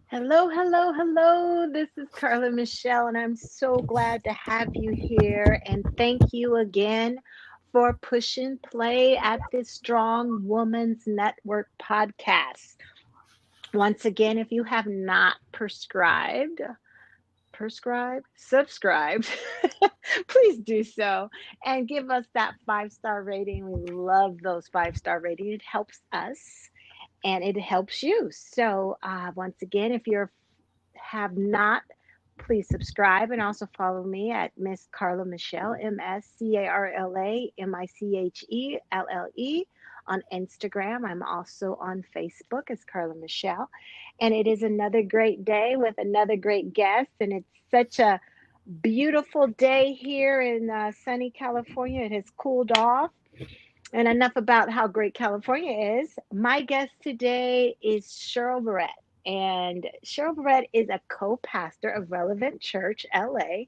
Hello, hello, hello. This is Carla Michelle, and I'm so glad to have you here. And thank you again for pushing play at this Strong Woman's Network podcast. Once again, if you have not subscribed, please do so and give us that 5-star rating. We love those 5-star ratings. It helps us and it helps you. So, once again, if you have not, please subscribe and also follow me at Miss Carla Michelle, MSCARLA MICHELLE on Instagram. I'm also on Facebook as Carla Michelle. And it is another great day with another great guest. And it's such a beautiful day here in sunny California. It has cooled off. And enough about how great California is. My guest today is Cheryl Varrett. And Cheryl Varrett is a co-pastor of Relevant Church LA.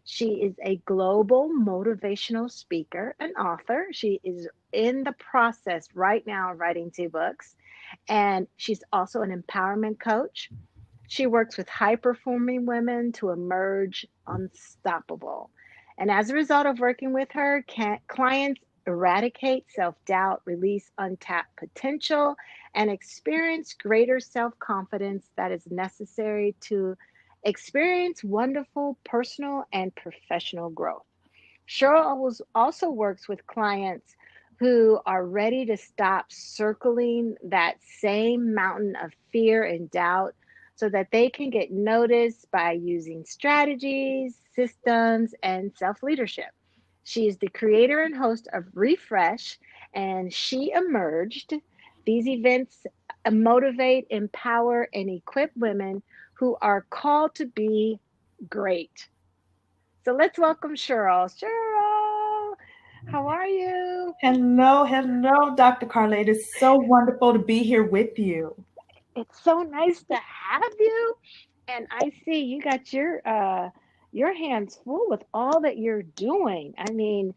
She is a global motivational speaker and author. She is in the process right now of writing 2 books. And she's also an empowerment coach. She works with high-performing women to emerge unstoppable. And as a result of working with her, clients eradicate self-doubt, release untapped potential, and experience greater self-confidence that is necessary to experience wonderful personal and professional growth. Cheryl also works with clients who are ready to stop circling that same mountain of fear and doubt so that they can get noticed by using strategies, systems, and self-leadership. She is the creator and host of Refresh and She Emerged. These events motivate, empower, and equip women who are called to be great. So let's welcome Cheryl. Cheryl, how are you? Hello, Dr. Carla. It is so wonderful to be here with you. It's so nice to have you. And I see you got your hands full with all that you're doing. I mean,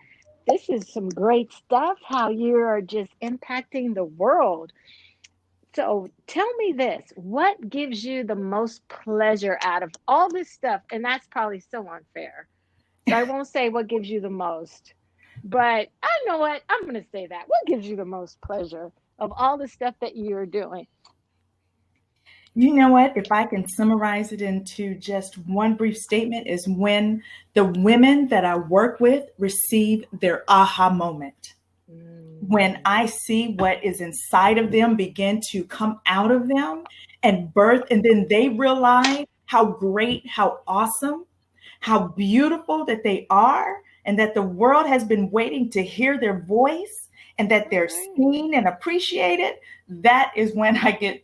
this is some great stuff, how you are just impacting the world. So tell me this, what gives you the most pleasure out of all this stuff? And that's probably so unfair. So I won't say what gives you the most, but I know what, I'm going to say that. What gives you the most pleasure of all the stuff that you're doing? You know what? If I can summarize it into just one brief statement, is when the women that I work with receive their aha moment. When I see what is inside of them begin to come out of them and birth, and then they realize how great, how awesome, how beautiful that they are, and that the world has been waiting to hear their voice and that they're seen and appreciated. That is when I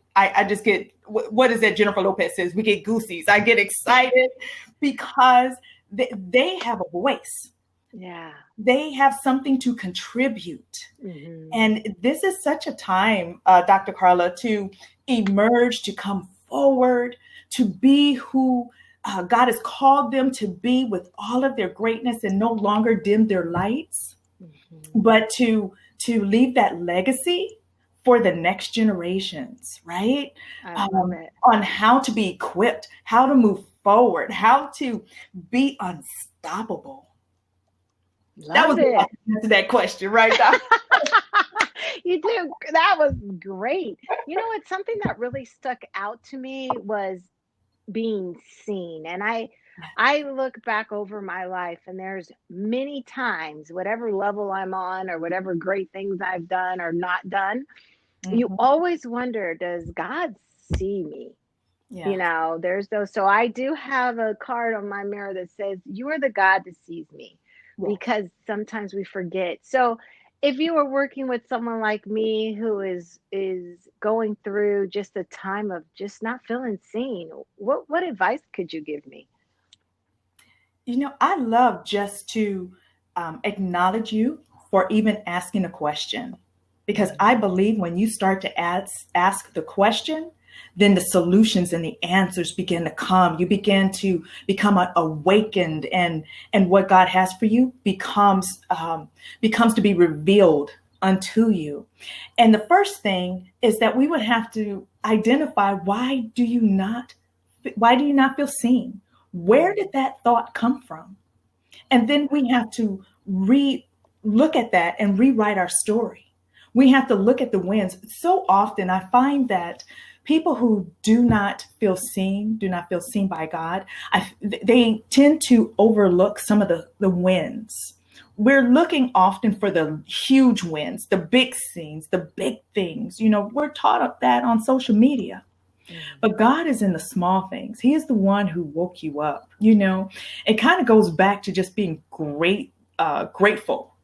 just get, what is that Jennifer Lopez says? We get goosies. I get excited because they have a voice. Yeah. They have something to contribute. Mm-hmm. And this is such a time, Dr. Carla, to emerge, to come forward, to be who God has called them to be with all of their greatness and no longer dim their lights, but to leave that legacy for the next generations, right? I love it. On how to be equipped, how to move forward, how to be unstoppable. That was the answer to that question, right, Doc? You did. That was great. You know what? Something that really stuck out to me was being seen. And I look back over my life and there's many times, whatever level I'm on or whatever great things I've done or not done, you always wonder, does God see me? Yeah. You know, there's those. So I do have a card on my mirror that says, you are the God that sees me, because sometimes we forget. So if you were working with someone like me who is going through just a time of just not feeling seen, what advice could you give me? You know, I love just to acknowledge you for even asking a question, because I believe when you start to ask the question, then the solutions and the answers begin to come. You begin to become awakened, and what God has for you becomes to be revealed unto you. And the first thing is that we would have to identify, why do you not why do you not feel seen? Where did that thought come from? And then we have to look at that and rewrite our story. We have to look at the wins. So often I find that people who do not feel seen by God, they tend to overlook some of the wins. We're looking often for the huge wins, the big scenes, the big things. We're taught of that on social media. But God is in the small things. He is the one who woke you up. It kind of goes back to just being grateful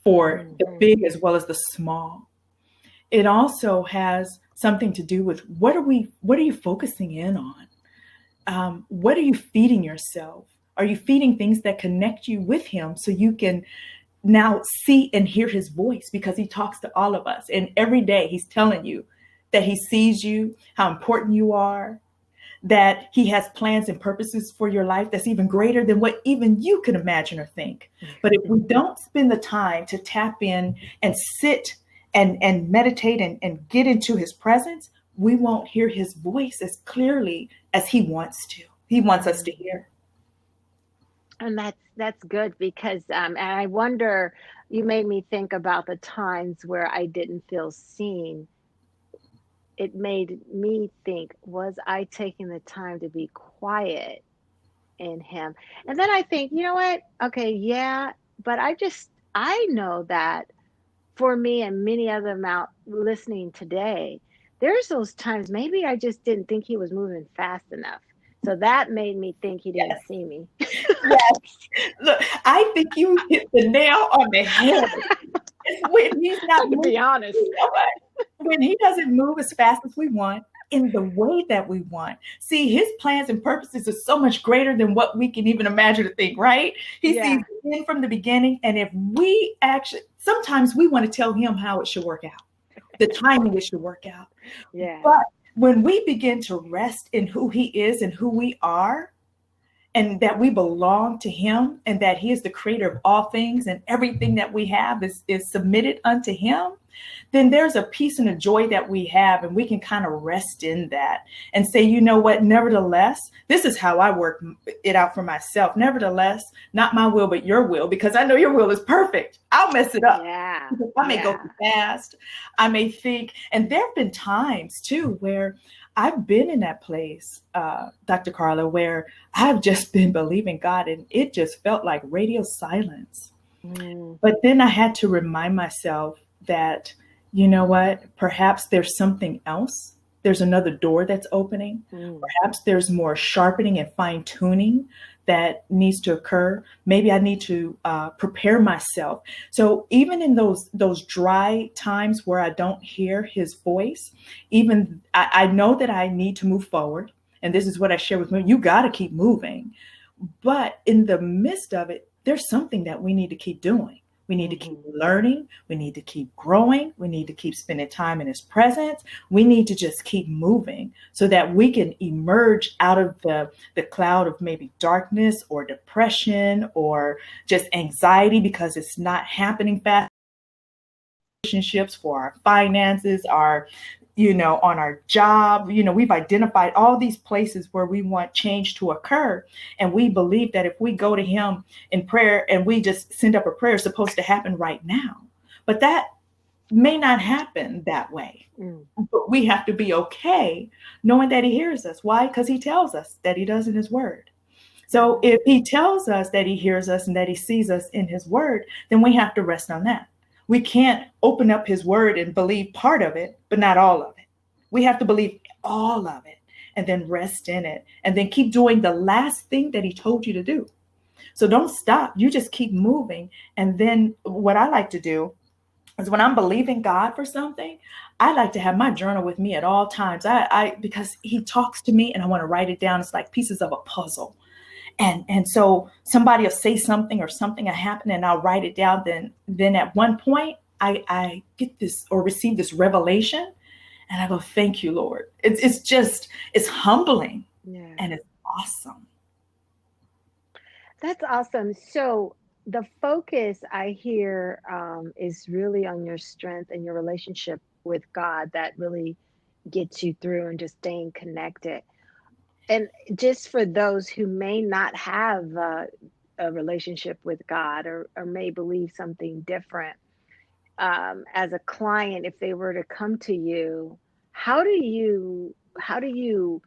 for the big as well as the small. It also has something to do with what are you focusing in on? What are you feeding yourself? Are you feeding things that connect you with him so you can now see and hear his voice? Because he talks to all of us. And every day he's telling you that he sees you, how important you are, that he has plans and purposes for your life that's even greater than what even you can imagine or think. But if we don't spend the time to tap in and sit and meditate and get into his presence, we won't hear his voice as clearly as he wants to. He wants us to hear. And that's good because and I wonder, you made me think about the times where I didn't feel seen. It made me think, was I taking the time to be quiet in him? And then I think, you know what? Okay, yeah, but I know that for me and many of them out listening today, there's those times maybe I just didn't think he was moving fast enough. So that made me think he didn't Yes. see me. Yes. Look, I think you hit the nail on the head. When he's not To moving, be honest. you know what? When he doesn't move as fast as we want, in the way that we want. See, his plans and purposes are so much greater than what we can even imagine to think, right? He sees Yeah. the end from the beginning. And if we actually, sometimes we want to tell him how it should work out, the timing it should work out. Yeah. But when we begin to rest in who he is and who we are, and that we belong to him, and that he is the creator of all things, and everything that we have is submitted unto him, then there's a peace and a joy that we have, and we can kind of rest in that and say, you know what, nevertheless, this is how I work it out for myself. Nevertheless, not my will, but your will, because I know your will is perfect. I'll mess it up. Yeah. I may go too fast. I may think, and there have been times too where I've been in that place, Dr. Carla, where I've just been believing God, and it just felt like radio silence. Mm. But then I had to remind myself that, you know what, perhaps there's something else. There's another door that's opening. Perhaps there's more sharpening and fine tuning that needs to occur. Maybe I need to prepare myself. So even in those dry times where I don't hear his voice, even I know that I need to move forward. And this is what I share with me. You got to keep moving. But in the midst of it, there's something that we need to keep doing. We need to keep learning. We need to keep growing. We need to keep spending time in his presence. We need to just keep moving so that we can emerge out of the cloud of maybe darkness or depression or just anxiety because it's not happening fast. Relationships, for our finances, on our job, we've identified all these places where we want change to occur. And we believe that if we go to him in prayer and we just send up a prayer, it's supposed to happen right now. But that may not happen that way. But we have to be okay knowing that he hears us. Why? Because he tells us that he does in his word. So if he tells us that he hears us and that he sees us in his word, then we have to rest on that. We can't open up his word and believe part of it, but not all of it. We have to believe all of it and then rest in it and then keep doing the last thing that he told you to do. So don't stop. You just keep moving. And then what I like to do is when I'm believing God for something, I like to have my journal with me at all times. Because he talks to me and I want to write it down. It's like pieces of a puzzle. And so somebody will say something or something will happen and I'll write it down. Then at one point I get this or receive this revelation and I go, thank you, Lord. It's humbling and it's awesome. That's awesome. So the focus I hear is really on your strength and your relationship with God that really gets you through and just staying connected. And just for those who may not have a relationship with God, or may believe something different, as a client, if they were to come to you, how do you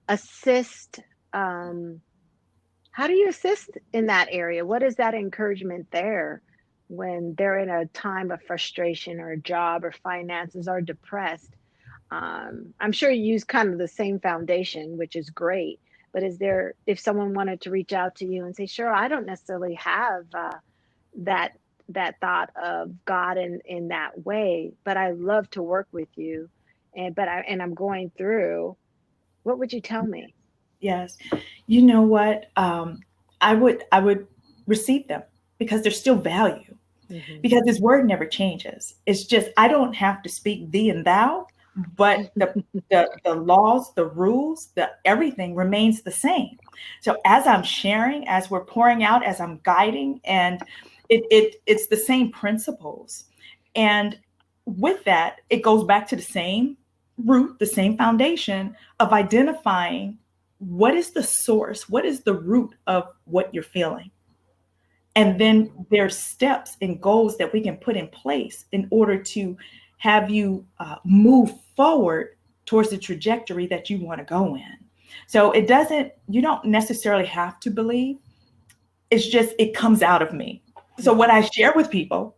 assist, um, how do you assist in that area? What is that encouragement there when they're in a time of frustration, or a job, or finances, are depressed? I'm sure you use kind of the same foundation, which is great. But is there, if someone wanted to reach out to you and say, "Sure, I don't necessarily have that that thought of God in that way, but I love to work with you, and I'm going through," what would you tell me? Yes. You know what? I would receive them because there's still value, Hmm. because his word never changes. It's just I don't have to speak thee and thou, but the laws, the rules, the everything remains the same. So as I'm sharing, as we're pouring out, as I'm guiding, and it's the same principles. And with that, it goes back to the same root, the same foundation of identifying what is the source, what is the root of what you're feeling. And then there's steps and goals that we can put in place in order to have you move forward towards the trajectory that you want to go in. So you don't necessarily have to believe. It's just, it comes out of me. So what I share with people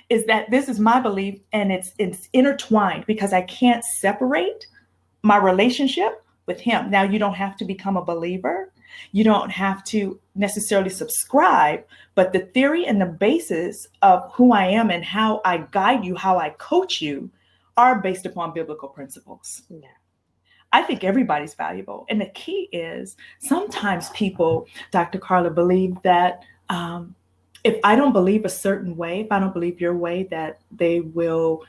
is that this is my belief, and it's intertwined because I can't separate my relationship with him. Now, you don't have to become a believer. You don't have to necessarily subscribe, but the theory and the basis of who I am and how I guide you, how I coach you, are based upon biblical principles. Yeah. I think everybody's valuable. And the key is sometimes people, Dr. Carla, believe that if I don't believe a certain way, if I don't believe your way, that they will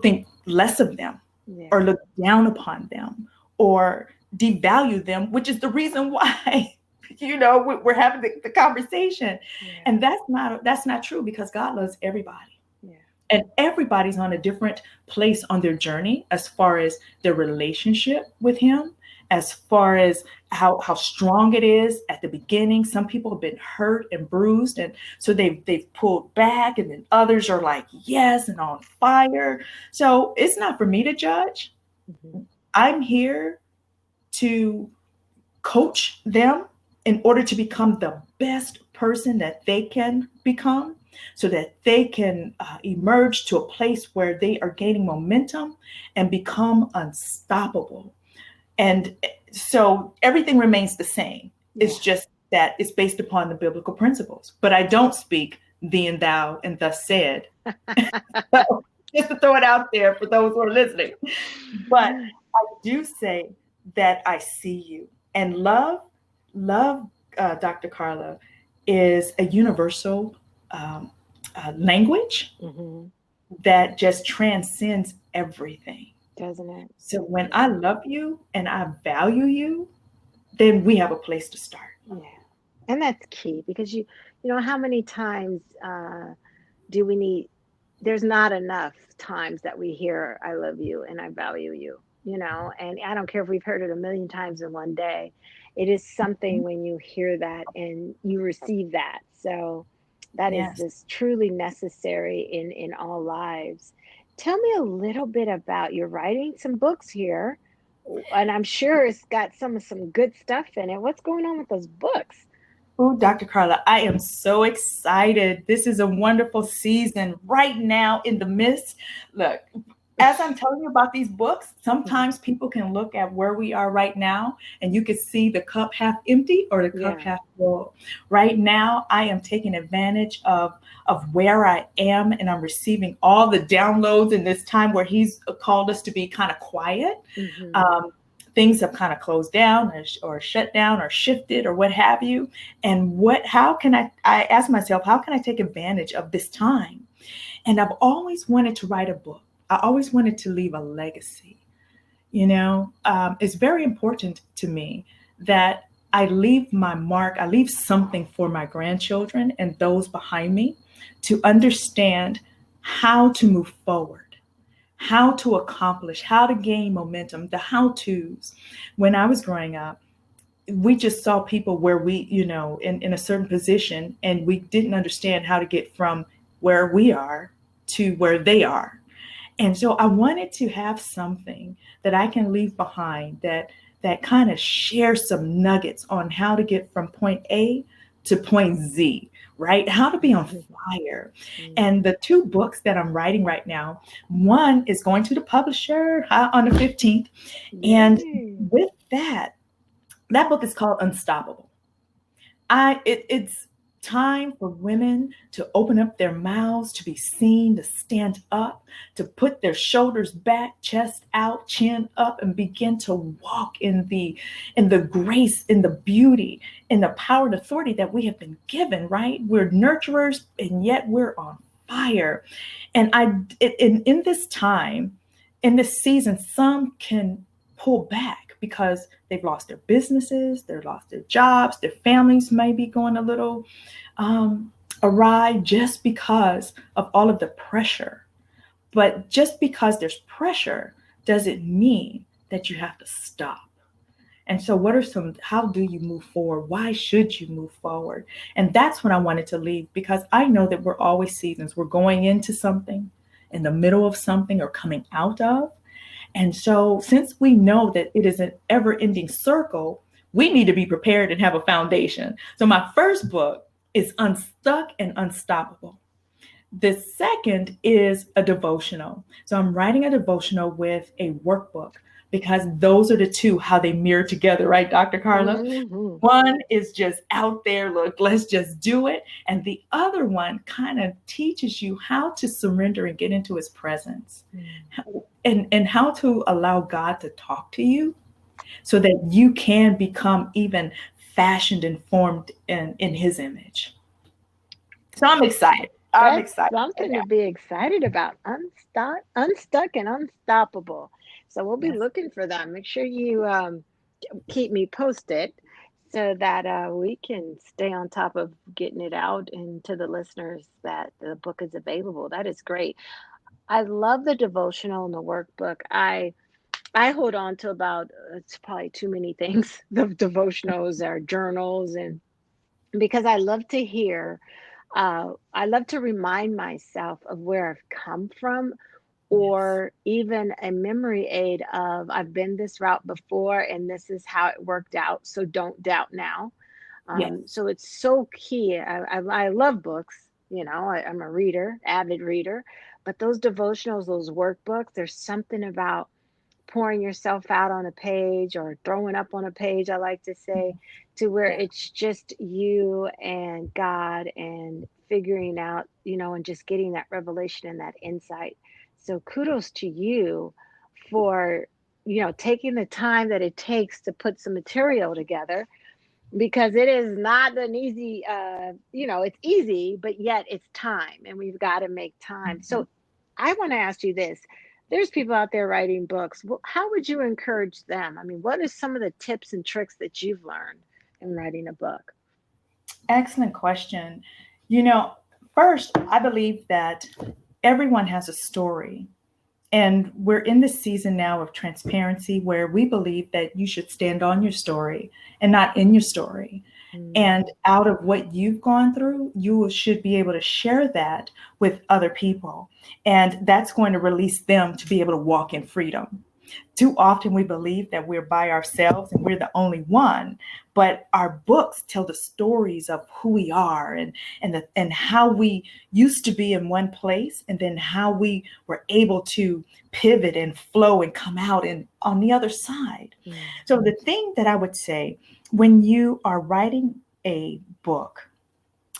think less of them, Yeah. or look down upon them, or devalue them, which is the reason why we're having the conversation. Yeah. And that's not true, because God loves everybody, Yeah. and everybody's on a different place on their journey as far as their relationship with him, as far as how strong it is at the beginning. Some people have been hurt and bruised, and so they've pulled back, and then others are like yes and on fire. So it's not for me to judge. Hmm. I'm here to coach them in order to become the best person that they can become, so that they can emerge to a place where they are gaining momentum and become unstoppable. And so everything remains the same. It's Yeah. just that it's based upon the biblical principles. But I don't speak thee and thou and thus said. So, just to throw it out there for those who are listening. But I do say that I see you. And love, Dr. Carla, is a universal language Hmm. that just transcends everything. Doesn't it? So when I love you and I value you, then we have a place to start. Yeah. And that's key, because how many times do we need, there's not enough times that we hear "I love you" and "I value you," and I don't care if we've heard it a million times in one day. It is something when you hear that and you receive that. So that is Yes. just truly necessary in all lives. Tell me a little bit about, you're writing some books here, and I'm sure it's got some good stuff in it. What's going on with those books? Oh, Dr. Carla, I am so excited. This is a wonderful season right now in the midst. Look, as I'm telling you about these books, sometimes people can look at where we are right now and you can see the cup half empty or the cup Yeah. half full. Right now, I am taking advantage of where I am, and I'm receiving all the downloads in this time where he's called us to be kind of quiet. Hmm. Um, Things have kind of closed down, or shut down or shifted or what have you. And how can I ask myself, how can I take advantage of this time? And I've always wanted to write a book. I always wanted to leave a legacy. It's very important to me that I leave my mark, I leave something for my grandchildren and those behind me to understand how to move forward, how to accomplish, how to gain momentum, the how-tos. When I was growing up, we just saw people where we, in a certain position, and we didn't understand how to get from where we are to where they are. And so I wanted to have something that I can leave behind that kind of shares some nuggets on how to get from point A to point Z, right? How to be on fire. And the two books that I'm writing right now, one is going to the publisher on the 15th. And Yay. with that book is called Unstoppable. It's time for women to open up their mouths, to be seen, to stand up, to put their shoulders back, chest out, chin up, and begin to walk in the grace, in the beauty, in the power and authority that we have been given, right? We're nurturers, and yet we're on fire. And in this time, in this season, some can pull back because they've lost their businesses, they've lost their jobs, their families may be going a little awry just because of all of the pressure. But just because there's pressure doesn't mean that you have to stop. And so how do you move forward? Why should you move forward? And that's when I wanted to leave, because I know that we're always seasons. We're going into something, in the middle of something, or coming out of. And so since we know that it is an ever-ending circle, we need to be prepared and have a foundation. So my first book is Unstuck and Unstoppable. The second is a devotional. So I'm writing a devotional with a workbook, because those are the two, how they mirror together, right, Dr. Carla? Mm-hmm. One is just out there, look, let's just do it. And the other one kind of teaches you how to surrender and get into his presence, and how to allow God to talk to you so that you can become even fashioned and formed in his image. So I'm excited. I'm That's excited right something now. to be excited about. Unstuck and unstoppable. So we'll be Yes. looking for that. Make sure you keep me posted so that we can stay on top of getting it out and to the listeners that the book is available. That is great. I love the devotional and the workbook. I hold on to about it's probably too many things. The devotionals are journals, and because I love to hear, I love to remind myself of where I've come from, Yes. or even a memory aid of I've been this route before and this is how it worked out. So don't doubt now. Yes. So it's so key. I love books. I'm a reader, avid reader, but those devotionals, those workbooks, there's something about pouring yourself out on a page or throwing up on a page, I like to say, to where Yeah. it's just you and God and figuring out, and just getting that revelation and that insight. So kudos to you for, taking the time that it takes to put some material together, because it is not an easy, it's easy, but yet it's time, and we've got to make time. Mhm. So I want to ask you this. There's people out there writing books. How would you encourage them? I mean, what are some of the tips and tricks that you've learned in writing a book? Excellent question. You know, First, I believe that everyone has a story. And we're in this season now of transparency where we believe that you should stand on your story and not in your story. And Mm, out of what you've gone through, you should be able to share that with other people. And that's going to release them to be able to walk in freedom. Too often we believe that we're by ourselves and we're the only one, but our books tell the stories of who we are, and how we used to be in one place, and then how we were able to pivot and flow and come out and on the other side. mm, So the thing that I would say, when you are writing a book,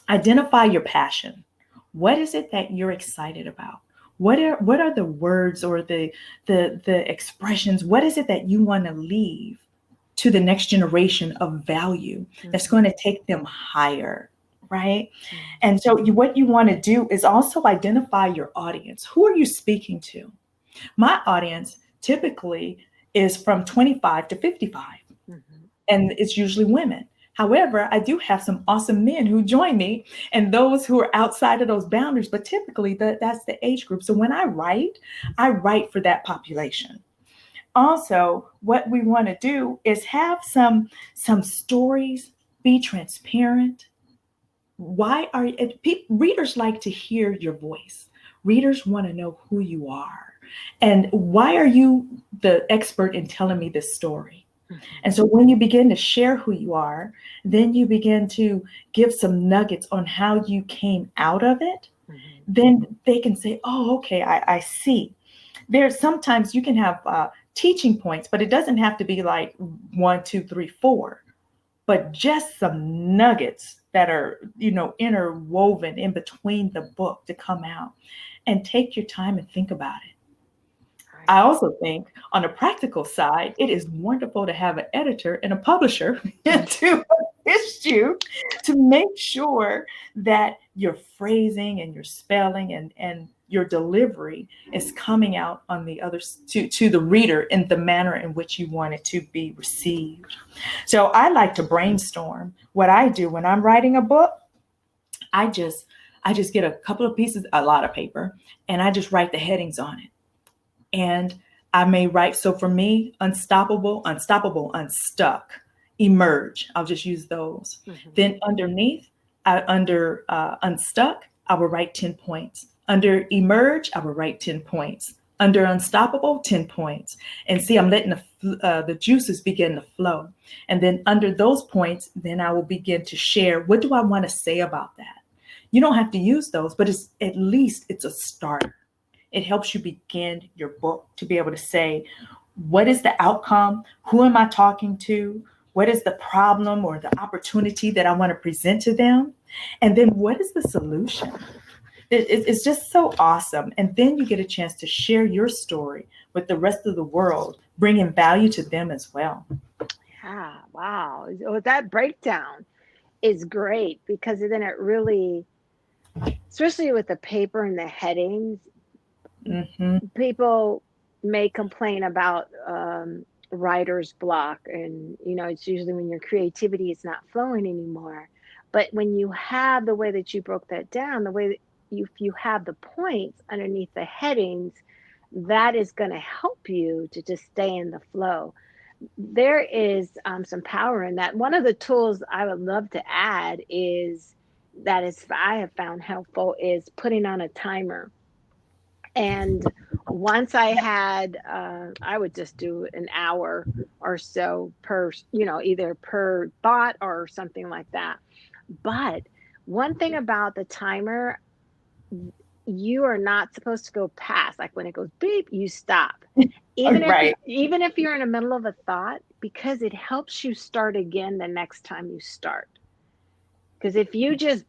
identify your passion. What is it that you're excited about? What are the words or the expressions? What is it that you want to leave to the next generation of value that's mhm, going to take them higher, right? mm, And so what you want to do is also identify your audience. Who are you speaking to? My audience typically is from 25 to 55, mhm, and it's usually women. However, I do have some awesome men who join me and those who are outside of those boundaries, but typically that's the age group. So when I write for that population. Also, what we want to do is have some stories, be transparent. Why are readers like to hear your voice? Readers want to know who you are. And why are you the expert in telling me this story? Mhm. And so when you begin to share who you are, then you begin to give some nuggets on how you came out of it. Mhm. Then they can say, oh, okay, I see. There's sometimes you can have teaching points, but it doesn't have to be like one, two, three, four, but just some nuggets that are, interwoven in between the book to come out, and take your time and think about it. I Right. also think on a practical side, it is wonderful to have an editor and a publisher to assist you to make sure that your phrasing and your spelling and your delivery is coming out on the other to the reader in the manner in which you want it to be received. So I like to brainstorm. What I do when I'm writing a book, I just I just get a couple of pieces, a lot of paper, and I just write the headings on it. And I may write, so for me, unstoppable, unstoppable, unstuck, emerge. I'll just use those. Mhm. Then underneath, under unstuck, I will write 10 points. Under emerge, I will write 10 points. Under unstoppable, 10 points. And see, I'm letting the juices begin to flow. And then under those points, then I will begin to share, what do I want to say about that? You don't have to use those, but it's at least it's a start. It helps you begin your book to be able to say, what is the outcome? Who am I talking to? What is the problem or the opportunity that I want to present to them? And then what is the solution? It's just so awesome. And then you get a chance to share your story with the rest of the world, bringing value to them as well. Yeah. Wow. Oh, that breakdown is great because then it really, especially with the paper and the headings, Hmm. people may complain about writer's block, and it's usually when your creativity is not flowing anymore. But when you have the way that you broke that down, the way that if you have the points underneath the headings, that is going to help you to just stay in the flow. There is some power in that. One of the tools I would love to add is that is I have found helpful is putting on a timer. And once I had, I would just do an hour or so per, either per thought or something like that. But one thing about the timer, you are not supposed to go past, like when it goes beep, you stop. Right. Even if you're in the middle of a thought, because it helps you start again the next time you start. Because if you just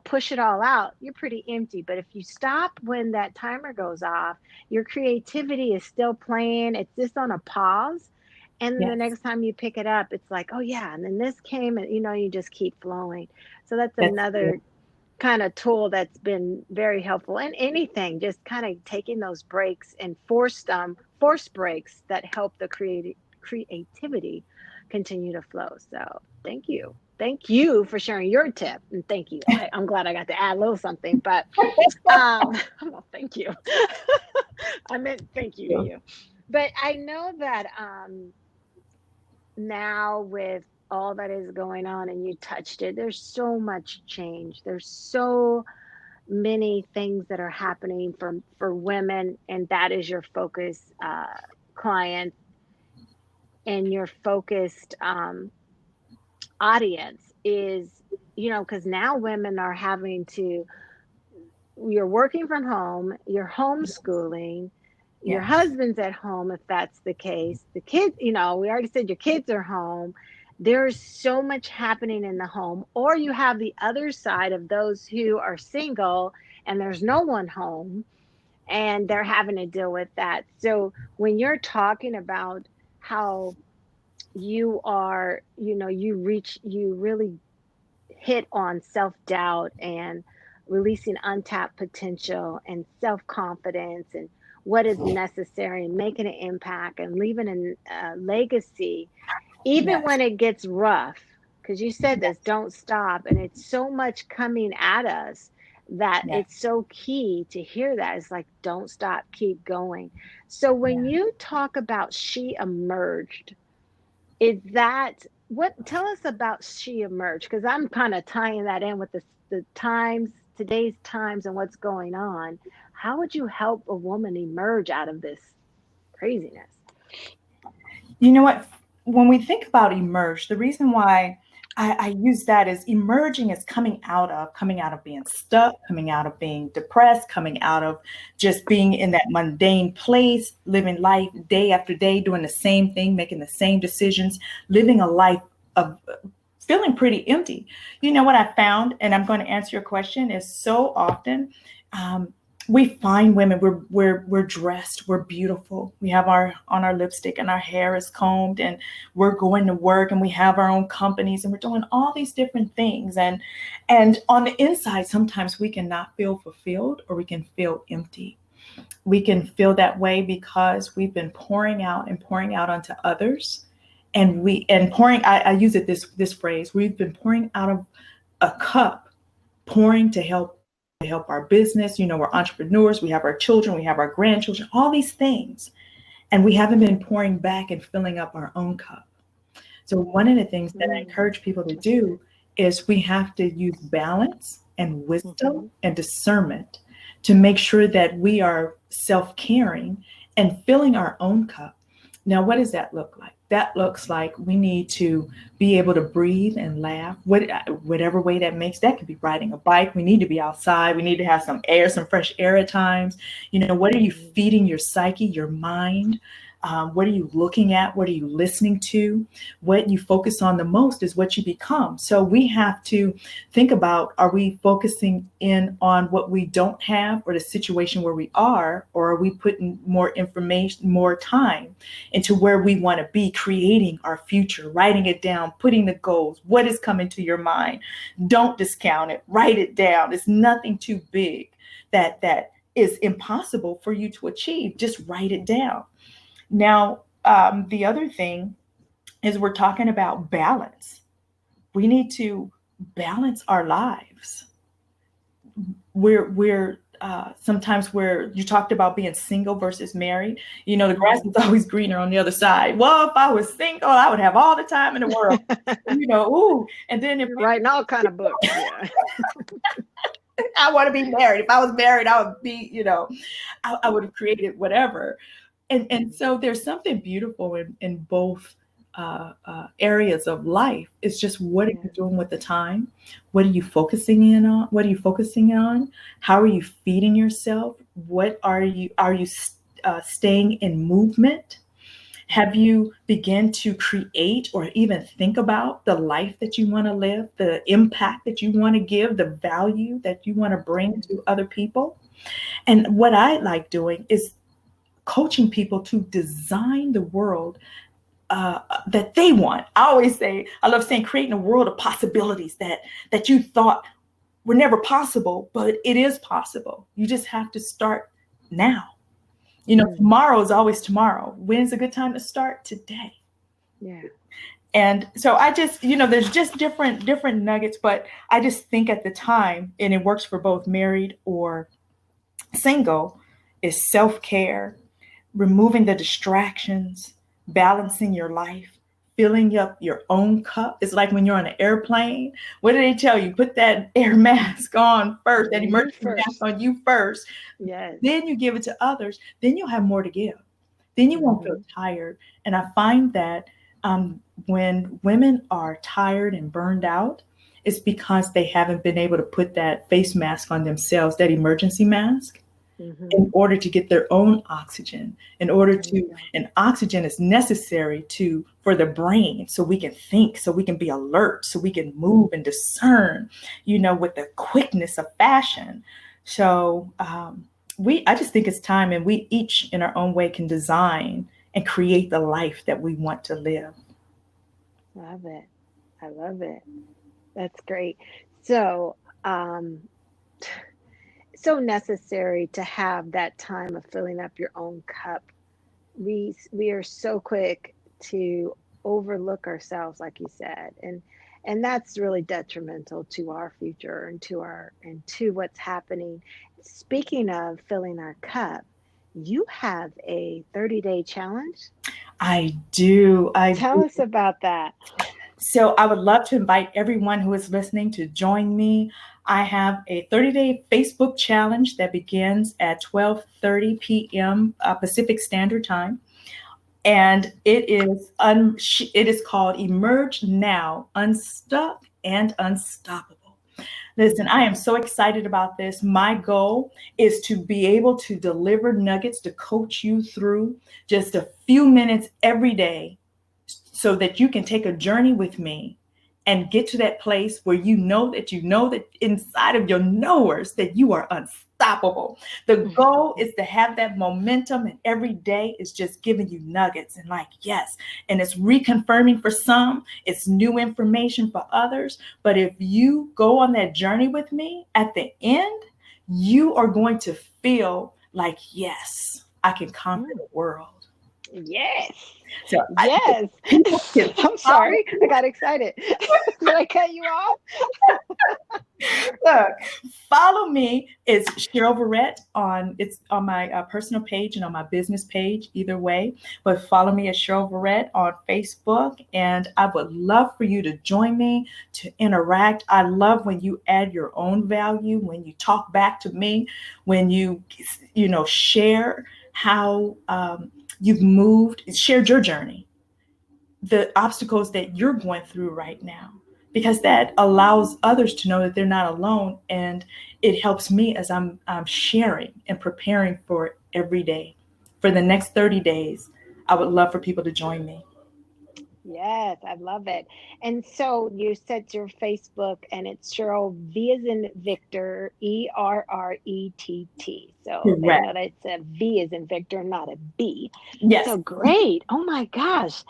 push it all out, you're pretty empty. But if you stop when that timer goes off, your creativity is still playing. It's just on a pause. And then the Yes. next time you pick it up, it's like, oh yeah, and then this came, and you just keep flowing. So that's That's good. another kind of tool that's been very helpful. And anything, just kind of taking those breaks and force breaks that help the creativity continue to flow. So thank you for sharing your tip, and thank you. I'm glad I got to add a little something, but well, thank you. I meant thank you to you. But I know that now with all that is going on, and you touched it, there's so much change. There's so many things that are happening for women, and that is your focus client and your focused audience is, because now women are having to, you're working from home, you're homeschooling, your Yes. husband's at home if that's the case, the kids, we already said your kids are home. There's so much happening in the home, or you have the other side of those who are single and there's no one home and they're having to deal with that. So when you're talking about how you are, you really hit on self doubt and releasing untapped potential and self confidence and what is necessary and making an impact and leaving a legacy, even Yes. when it gets rough. because you said this, Yes. don't stop. And it's so much coming at us that Yes. it's so key to hear that. It's like, don't stop, keep going. So when Yeah. you talk about she emerged, is that what, tell us about she emerged? Because I'm kind of tying that in with the times, today's times and what's going on. How would you help a woman emerge out of this craziness? You know what? When we think about emerge, the reason why I use that is emerging is coming out of being stuck, coming out of being depressed, coming out of just being in that mundane place, living life day after day, doing the same thing, making the same decisions, living a life of feeling pretty empty. You know what I found, and I'm going to answer your question, is so often um, we find women, we're dressed, we're beautiful, we have our on our lipstick and our hair is combed, and we're going to work and we have our own companies and we're doing all these different things, and on the inside sometimes we cannot feel fulfilled or we can feel empty. We can feel that way because we've been pouring out onto others, and pouring, I use it this phrase, we've been pouring out of a cup, pouring to help our business. You know, we're entrepreneurs, we have our children, we have our grandchildren, all these things, and we haven't been pouring back and filling up our own cup. So one of the things that I Mm, encourage people to that's good. do is we have to use balance and wisdom Hmm. and discernment to make sure that we are self-caring and filling our own cup. Now, what does that look like? That looks like we need to be able to breathe and laugh, whatever way that makes. That could be riding a bike. We need to be outside. We need to have some air, some fresh air at times. You know, what are you Hmm. feeding your psyche, your mind? What are you looking at? What are you listening to? What you focus on the most is what you become. So we have to think about, are we focusing in on what we don't have or the situation where we are, or are we putting more information, more time into where we want to be, creating our future, writing it down, putting the goals, what is coming to your mind? Don't discount it, write it down. It's nothing too big that is impossible for you to achieve. Just write it down. Now, the other thing is we're talking about balance. We need to balance our lives. We're sometimes where you talked about being single versus married. You know, the grass Hmm. is always greener on the other side. Well, if I was single, I would have all the time in the world. You know, ooh. And then if You're writing all kind of books. Yeah. I want to be married, if I was married, I would be, you know, I would have created whatever. And so there's something beautiful in both areas of life. It's just, what are Yeah. you doing with the time? What are you focusing in on? What are you focusing on? How are you feeding yourself? What are you staying in movement? Have Hmm. you begun to create or even think about the life that you want to live, the impact that you want to give, the value that you want to bring to other people? And what I like doing is coaching people to design the world that they want. I always say, I love saying, creating a world of possibilities that you thought were never possible, but it is possible. You just have to start now. You know, Mm. tomorrow is always tomorrow. When's a good time to start? Today. Yeah. And so I just, you know, there's just different nuggets, but I just think at the time, and it works for both married or single, is self-care, removing the distractions, balancing your life, filling up your own cup. It's like when you're on an airplane. What do they tell you? Put that air mask on first, that On you emergency mask first. on you first. Yes. Then you give it to others. Then you'll have more to give. Then you won't feel Hmm. tired. And I find that when women are tired and burned out, it's because they haven't been able to put that face mask on themselves, that emergency mask, Hmm. in order to get their own oxygen, in order There you to, go. and oxygen is necessary to for the brain, so we can think, so we can be alert, so we can move and discern, you know, with the quickness of fashion. So we I just think it's time, and we each in our own way can design and create the life that we want to live. Love it. I love it. That's great. So, um, so necessary to have that time of filling up your own cup. We are so quick to overlook ourselves, like you said, And that's really detrimental to our future and to what's happening. Speaking of filling our cup, you have a 30-day challenge. I do. I Tell us about that. So I would love to invite everyone who is listening to join me. I have a 30-day Facebook challenge that begins at 12:30 p.m. Pacific Standard Time, and it is called Emerge Now, Unstuck and Unstoppable. Listen, I am so excited about this. My goal is to be able to deliver nuggets to coach you through just a few minutes every day so that you can take a journey with me and get to that place where you know that inside of your knowers that you are unstoppable. The goal is to have that momentum, and every day is just giving you nuggets and like, yes. And it's reconfirming for some, it's new information for others. But if you go on that journey with me, at the end, you are going to feel like, yes, I can conquer the world. Yes. So Yes. people can I'm follow. sorry. I got excited. Did I cut you off? Look, follow me. It's Cheryl Varrett on it's on my personal page and on my business page, either way. But follow me at Cheryl Varrett on Facebook, and I would love for you to join me to interact. I love when you add your own value, when you talk back to me, when you share how you've moved, shared your journey, the obstacles that you're going through right now, because that allows others to know that they're not alone, and it helps me as I'm sharing and preparing for every day. For the next 30 days, I would love for people to join me. Yes, I love it. And so you said your Facebook, and it's Cheryl V as in Victor, Errett. So they know Correct. that it's a V as in Victor, not a B. Yes. So great. Oh my gosh.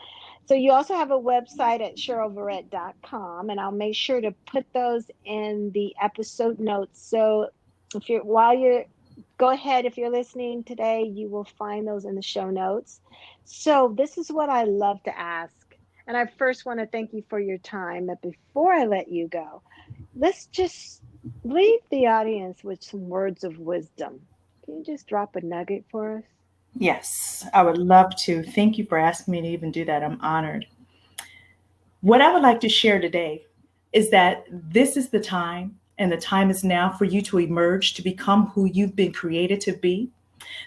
So you also have a website at cherylvarrett.com, and I'll make sure to put those in the episode notes. So if you're while you're go ahead, if you're listening today, you will find those in the show notes. So this is what I love to ask. And I first want to thank you for your time. But before I let you go, let's just leave the audience with some words of wisdom. Can you just drop a nugget for us? Yes, I would love to. Thank you for asking me to even do that. I'm honored. What I would like to share today is that this is the time, and the time is now for you to emerge to become who you've been created to be,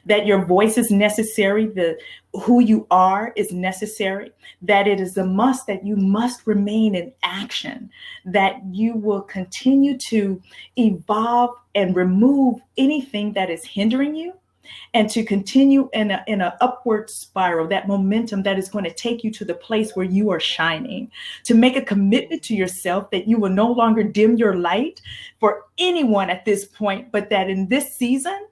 that your voice is necessary, the who you are is necessary, that it is a must, that you must remain in action, that you will continue to evolve and remove anything that is hindering you, and to continue in a upward spiral, that momentum that is going to take you to the place where you are shining, to make a commitment to yourself that you will no longer dim your light for anyone at this point, but that in this season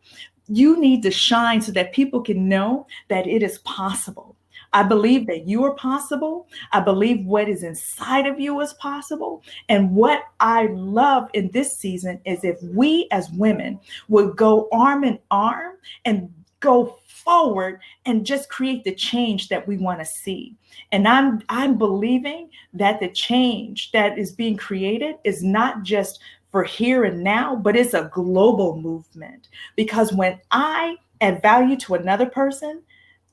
you need to shine so that people can know that it is possible. I believe that you are possible. I believe what is inside of you is possible. And what I love in this season is if we as women would go arm in arm and go forward and just create the change that we want to see. And I'm believing that the change that is being created is not just for here and now, but it's a global movement. Because when I add value to another person,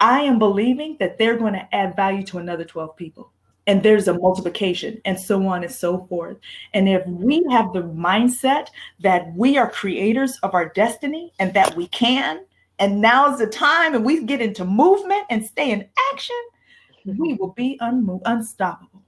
I am believing that they're going to add value to another 12 people. And there's a multiplication and so on and so forth. And if we have the mindset that we are creators of our destiny and that we can, and now's the time, and we get into movement and stay in action, we will be unstoppable.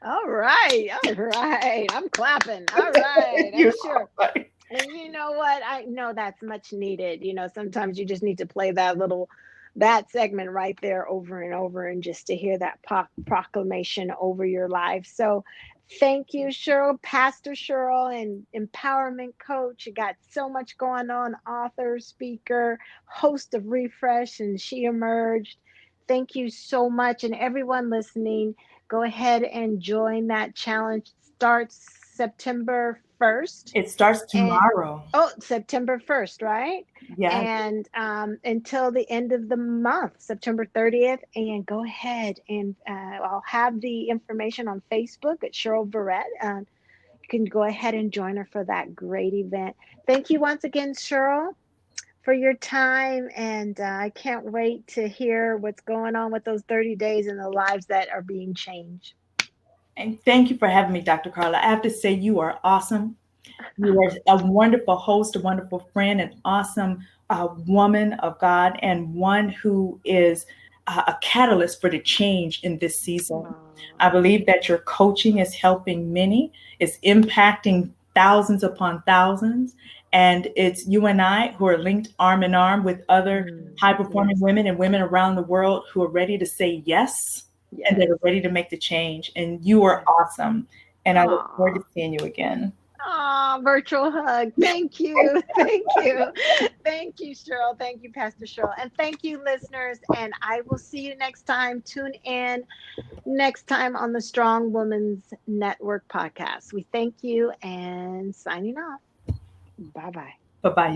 All right. All right. I'm clapping. All right. I'm You sure. are. And you know what? I know that's much needed. Sometimes you just need to play that segment right there over and over, and just to hear that proclamation over your life. So thank you, Cheryl, Pastor Cheryl, and empowerment coach. You got so much going on, author, speaker, host of Refresh, and She Emerged. Thank you so much. And everyone listening, go ahead and join that challenge. Starts September 1st. It starts And tomorrow. oh, September 1st, right? Yeah. And until the end of the month, September 30th. And go ahead and I'll have the information on Facebook at Cheryl Varrett. You can go ahead and join her for that great event. Thank you once again, Cheryl, for your time. And I can't wait to hear what's going on with those 30 days and the lives that are being changed. And thank you for having me, Dr. Carla. I have to say, you are awesome. You are a wonderful host, a wonderful friend, an awesome woman of God, and one who is a catalyst for the change in this season. Oh, I believe that your coaching is helping many, it's impacting thousands upon thousands. And it's you and I who are linked arm in arm with other high performing yes, women and women around the world who are ready to say yes and that yes, are ready to make the change. And you are yes. awesome. And I look forward to Aw. seeing you again. Aw, virtual hug. Thank you. Thank you. Thank you, Cheryl. Thank you, Pastor Cheryl. And thank you, listeners. And I will see you next time. Tune in next time on the Strong Women's Network podcast. We thank you and signing off. Bye bye. Bye bye.